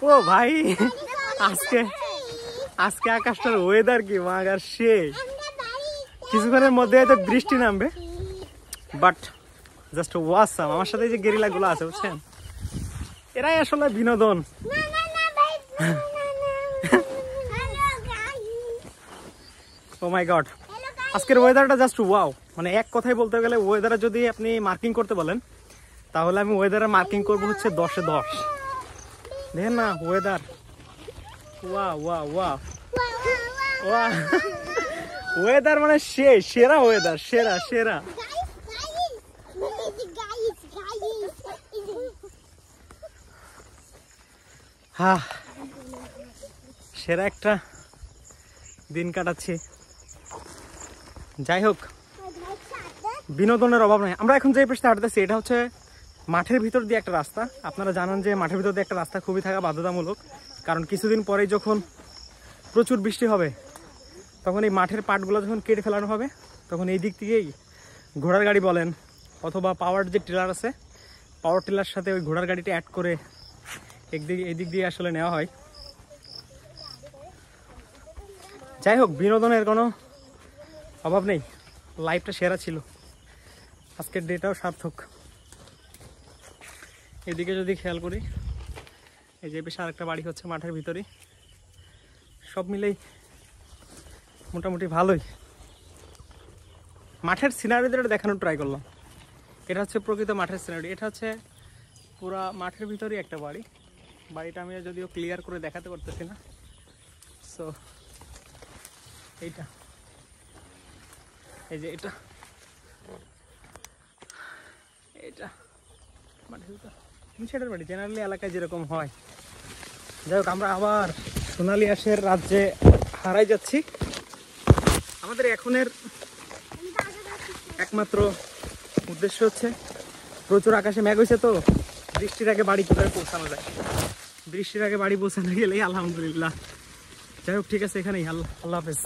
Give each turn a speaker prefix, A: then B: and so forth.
A: ও ভাই আজকে আজকে আকাশটার ওয়েদার কি মাগার সেই, কিছুক্ষণের মধ্যে হয়তো বৃষ্টি নামবে, বাট জাস্ট ওয়াসাম। আমার সাথে যে গেরিলা গুলো আছে বুঝছেন, এরাই আসলে বিনোদন। ও মাই গড, আজকের ওয়েদারটা জাস্ট ওয়াও। মানে এক কথায় বলতে গেলে ওয়েদারে যদি আপনি মার্কিং করতে বলেন তাহলে আমি ওয়েদারে মার্কিং করবো হচ্ছে 10-এ 10। দেখেন না ওয়েদার, ওয়া ওয়া ওয়া ওয়া, ওয়েদার মানে সেরা ওয়েদার, সেরা সেরা। হ্যাঁ, সেরা একটা দিন কাটাচ্ছি। যাই হোক, বিনোদনের অভাব নেই। আমরা এখন যে পাশে হাঁটতেছি এটা হচ্ছে মাঠের ভিতর দিয়ে একটা রাস্তা। আপনারা জানেন যে মাঠের ভিতর দিয়ে একটা রাস্তা খুবই থাকা বাধ্যতামূলক, কারণ কিছুদিন পরেই যখন প্রচুর বৃষ্টি হবে তখন এই মাঠের পাটগুলো যখন কেটে ফেলানো হবে তখন এই দিক থেকেই ঘোড়ার গাড়ি বলেন অথবা পাওয়ার যে টিলার আছে, পাওয়ার টিলার সাথে ওই ঘোড়ার গাড়িটা অ্যাড করে এই দিক দিয়ে আসলে নেওয়া হয়। যাই হোক, বিনোদনের কোনো অভাব নেই, লাইফটা সেরা ছিল, আজকের ডেটাও সার্থক। এদিকে যদি খেয়াল করি, এই যে বেশ আরেকটা বাড়ি হচ্ছে মাঠের ভিতরে, সব মিলেই মোটামুটি ভালোই। মাঠের সিনারিটা দেখানোর ট্রাই করলাম। এটা হচ্ছে প্রকৃত মাঠের সিনারি। এটা হচ্ছে পুরা মাঠের ভিতরেই একটা বাড়ি। বাড়িটা আমি যদিও ক্লিয়ার করে দেখাতে পারতেছি না। সো এইটা, এই যে এটা এটা মাঠের ভিতর ছেড়ের বাড়ি, জেনারেলি এলাকায় যেরকম হয়। যাই হোক, আমরা আবার সোনালী আঁশের রাজ্যে হারাই যাচ্ছি। আমাদের এখনের একমাত্র উদ্দেশ্য হচ্ছে, প্রচুর আকাশে মেঘ হয়েছে তো বৃষ্টির আগে বাড়ি কীভাবে পৌঁছানো যায়। বৃষ্টির আগে বাড়ি পৌঁছানো গেলেই আলহামদুলিল্লাহ। যাই হোক, ঠিক আছে, এখানেই। আল্লাহ হাফেজ।